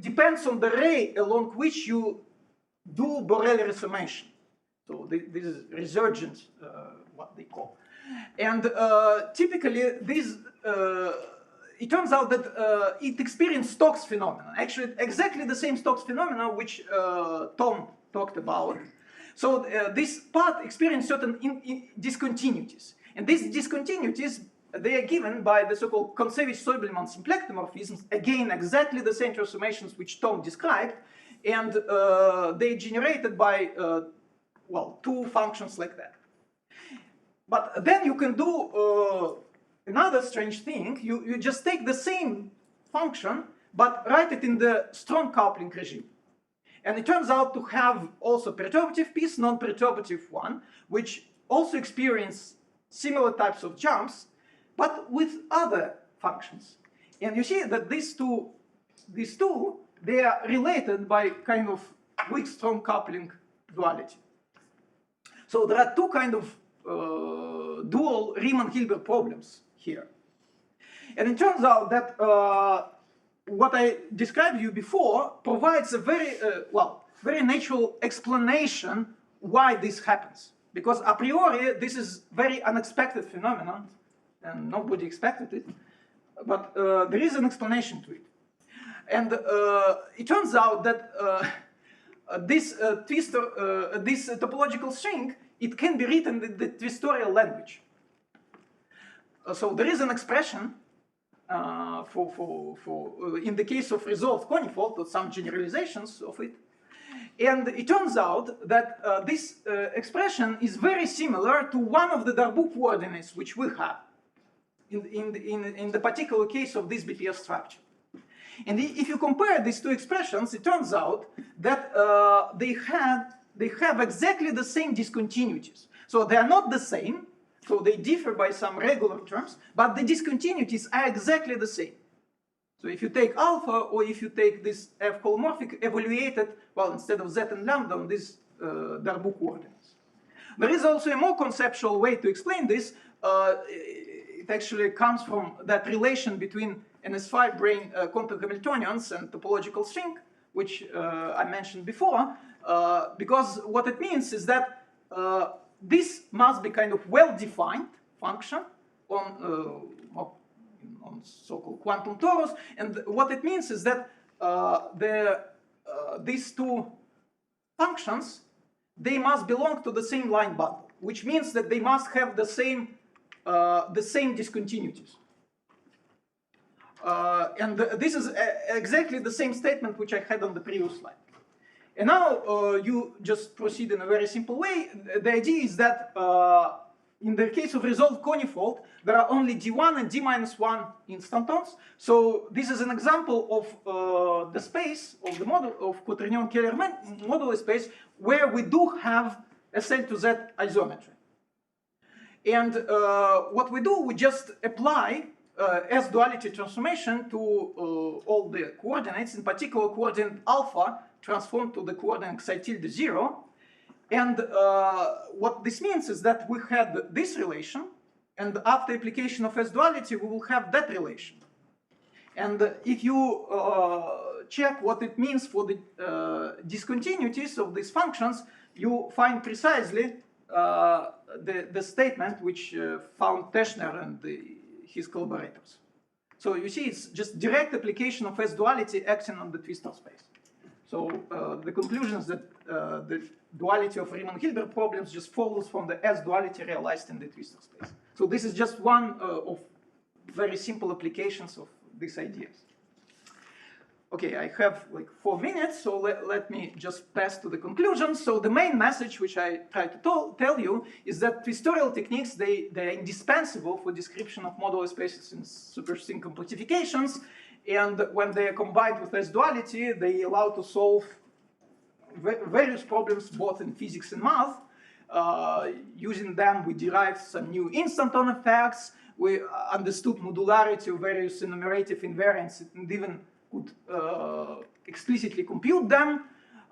[SPEAKER 2] depends on the ray along which you do Borel resummation. So this is resurgent, what they call. And typically, this it turns out that it experienced Stokes phenomena. Actually, exactly the same Stokes phenomena which Tom talked about. So this part experienced certain discontinuities. And these discontinuities, they are given by the so-called Kontsevich-Soibelman symplectomorphisms, again, exactly the same transformations which Tom described, and they generated by, well, two functions like that. But then you can do another strange thing. You just take the same function, but write it in the strong coupling regime. And it turns out to have also perturbative piece, non-perturbative one, which also experience similar types of jumps, but with other functions. And you see that these two, they are related by kind of weak-strong coupling duality. So there are two kind of dual Riemann-Hilbert problems here. And it turns out that what I described to you before provides a very, very natural explanation why this happens. Because a priori, this is very unexpected phenomenon, and nobody expected it, but there is an explanation to it. And it turns out that this topological string, it can be written in the twistorial language. So there is an expression in the case of resolved conifold, or some generalizations of it. And it turns out that this expression is very similar to one of the Darboux coordinates which we have in the particular case of this BPS structure. And if you compare these two expressions, it turns out that they have exactly the same discontinuities. So they are not the same, so they differ by some regular terms, but the discontinuities are exactly the same. So if you take alpha, or if you take this F holomorphic evaluated, well, instead of Z and lambda on these Darboux coordinates. There is also a more conceptual way to explain this. It actually comes from that relation between NS5 brane quantum Hamiltonians and topological string, which I mentioned before, because what it means is that this must be kind of well-defined function on so-called quantum torus, and what it means is that these two functions, they must belong to the same line bundle, which means that they must have the same discontinuities. And this is exactly the same statement which I had on the previous slide. And now you just proceed in a very simple way. The idea is that in the case of resolved conifold, there are only d1 and d-1 instantons. So this is an example of the space of the model of Quaternion-Keller modular space where we do have a cell to Z isometry. And what we do, we just apply S-duality transformation to all the coordinates, in particular coordinate alpha transformed to the coordinate xi tilde 0. And what this means is that we had this relation, and after application of S-duality, we will have that relation. And if you check what it means for the discontinuities of these functions, you find precisely the statement which found Teschner and his collaborators. So you see, it's just direct application of S-duality acting on the twistor space. So the conclusion is that the duality of Riemann-Hilbert problems just follows from the S-duality realized in the twistor space. So this is just one of very simple applications of these ideas. Okay, I have like 4 minutes, so let me just pass to the conclusion. So the main message which I try to tell you is that twistorial techniques, they are indispensable for description of modular spaces in superstring complexifications, and when they are combined with S-duality, they allow to solve various problems both in physics and math. Using them, we derived some new instanton effects, we understood modularity of various enumerative invariants, and even could explicitly compute them.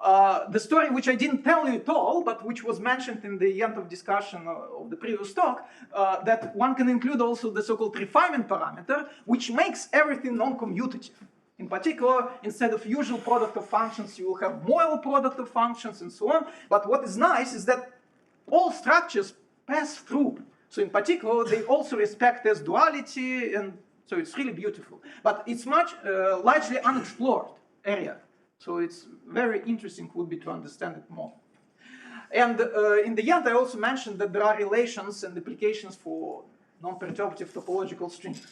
[SPEAKER 2] The story which I didn't tell you at all, but which was mentioned in the end of discussion of the previous talk, that one can include also the so-called refinement parameter, which makes everything non-commutative. In particular, instead of usual product of functions, you will have Moyle product of functions and so on. But what is nice is that all structures pass through. So in particular, they also respect S-duality, and so it's really beautiful. But it's much largely unexplored area. So it's very interesting would be to understand it more. And in the end, I also mentioned that there are relations and applications for non-perturbative topological strings.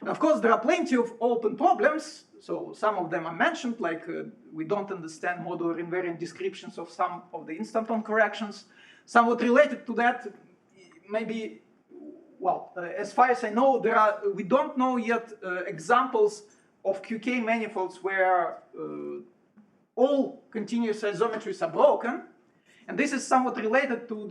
[SPEAKER 2] And of course, there are plenty of open problems. So some of them are mentioned, like we don't understand modular invariant descriptions of some of the instanton corrections. Somewhat related to that, maybe, well, as far as I know, we don't know yet examples of QK manifolds where all continuous isometries are broken, and this is somewhat related to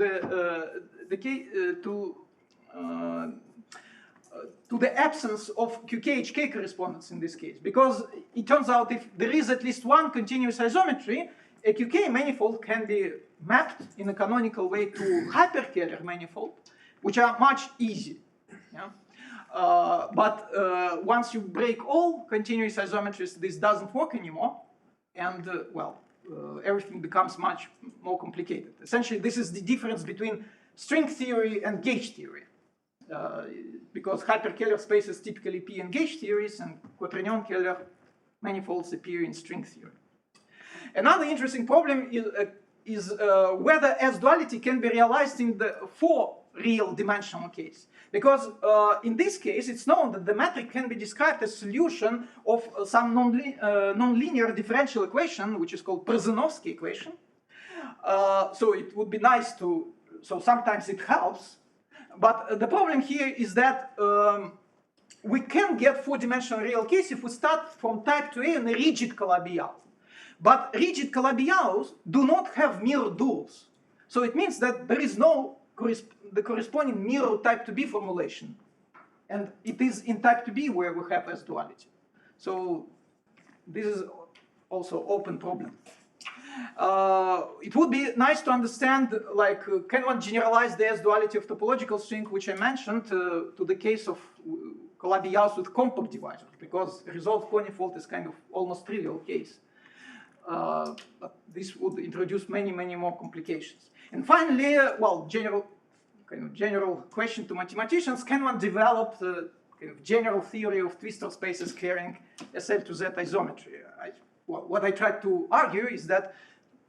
[SPEAKER 2] the absence of QK-HK correspondence in this case, because it turns out if there is at least one continuous isometry, a QK manifold can be mapped in a canonical way to hyperkähler manifold, which are much easier. Yeah? But once you break all continuous isometries, this doesn't work anymore, and everything becomes much more complicated. Essentially, this is the difference between string theory and gauge theory. Because hyperkähler spaces typically appear in gauge theories, and quaternion-Kähler manifolds appear in string theory. Another interesting problem is whether S-duality can be realized in the 4 real dimensional case. Because in this case, it's known that the metric can be described as solution of some non-linear differential equation, which is called Przezinowski equation. So it would be nice to, so sometimes it helps. But the problem here is that we can get 4-dimensional real case if we start from type 2A and a rigid Calabi-Yau. But rigid Calabi-Yaus do not have mirror duals. So it means that there is no the corresponding mirror type 2B formulation. And it is in type 2B where we have S-duality. So this is also open problem. It would be nice to understand, like, can one generalize the S-duality of topological string, which I mentioned, to the case of Calabi-Yaus with compact divisors, because resolved conifold is kind of almost trivial case. But this would introduce many, many more complications. And finally, well, general question to mathematicians: can one develop the kind of general theory of twistor spaces carrying SL to Z isometry? What I tried to argue is that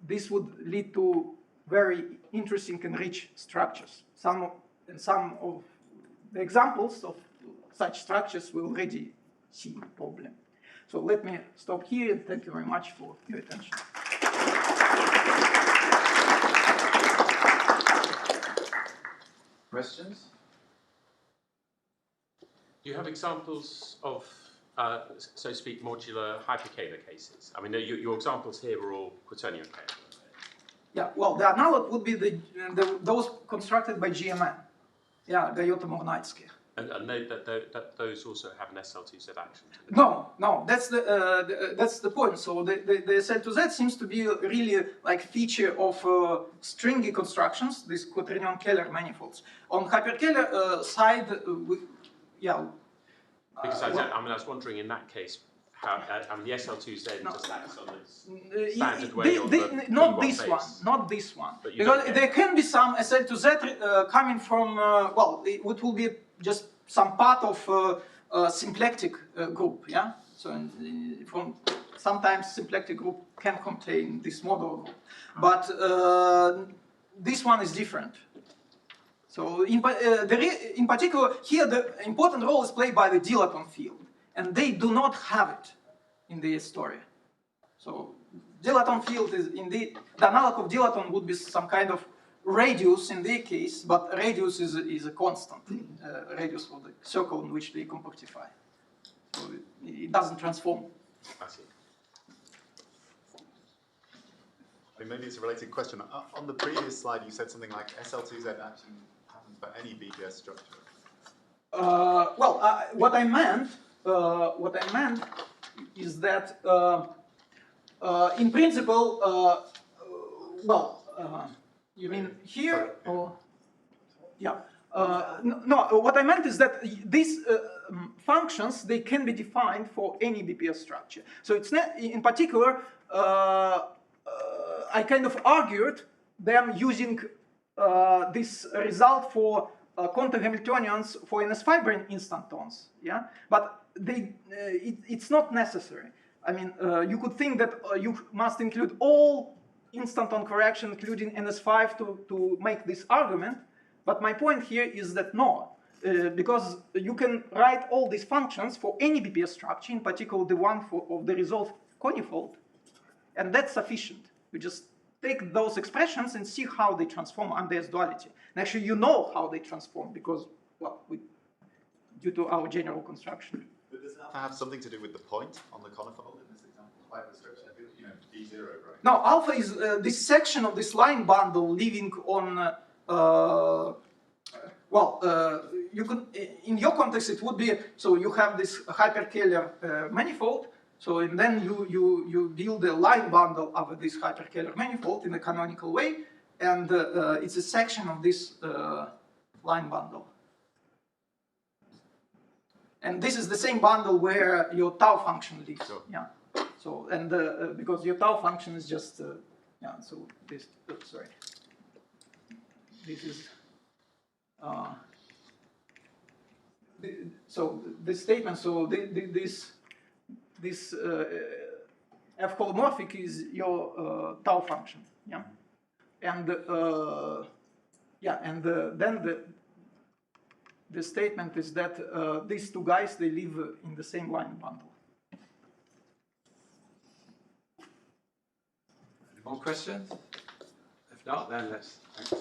[SPEAKER 2] this would lead to very interesting and rich structures. Some of the examples of such structures we already see probably. So let me stop here, and thank you very much for your attention.
[SPEAKER 1] Questions?
[SPEAKER 3] Do you have examples of, so to speak, modular hyperkähler cases? I mean, your examples here were all quaternion-Kähler.
[SPEAKER 2] Yeah, well, the analog would be those constructed by GMN. Yeah, Gayota-Mornaitsky.
[SPEAKER 3] And those also have an SL2Z action.
[SPEAKER 2] No, that's the point. So the SL2Z seems to be really like feature of stringy constructions, these quaternion-Keller manifolds. On hyperkähler side,
[SPEAKER 3] Because I was wondering in that case, how the SL2Z just acts on its standard way on the
[SPEAKER 2] not
[SPEAKER 3] P1
[SPEAKER 2] this
[SPEAKER 3] base.
[SPEAKER 2] one, not this one.
[SPEAKER 3] But
[SPEAKER 2] Because there can be some SL2Z coming from, well, it will be just some part of a symplectic group, yeah? So from sometimes symplectic group can contain this model group. But this one is different. So in particular, here the important role is played by the dilaton field. And they do not have it in the story. So dilaton field is indeed, the analog of dilaton would be some kind of radius in their case, but radius is a constant, radius of the circle in which they compactify. So it doesn't transform.
[SPEAKER 3] I see.
[SPEAKER 4] I mean, maybe it's a related question. On the previous slide, you said something like SL2Z action happens for any BPS structure.
[SPEAKER 2] What I meant is that, in principle, you mean here? Or, yeah. No, what I meant is that these functions, they can be defined for any BPS structure. So it's not, in particular, I kind of argued them using this result for quantum Hamiltonians for NS fibrine instantons, yeah? But it's not necessary. I mean, you could think that you must include all instanton correction, including NS5, to make this argument. But my point here is that no, because you can write all these functions for any BPS structure, in particular the one of the resolved conifold, and that's sufficient. You just take those expressions and see how they transform under S-duality. And actually, you know how they transform because, well, due to our general construction.
[SPEAKER 4] But does alpha have something to do with the point on the conifold in this example? Like the structure, you know, D0, right?
[SPEAKER 2] No, alpha is this section of this line bundle living on, you could, in your context, it would be, so you have this hyperkähler manifold, so and then you build a line bundle of this hyperkähler manifold in a canonical way, and it's a section of this line bundle. And this is the same bundle where your tau function lives.
[SPEAKER 4] Sure.
[SPEAKER 2] Yeah. So and because your tau function is just yeah. So this sorry. This is so this statement. So this F holomorphic is your tau function. Yeah. And yeah. And then the statement is that these two guys, they live in the same line bundle.
[SPEAKER 1] Any more questions? If not, then let's thanks.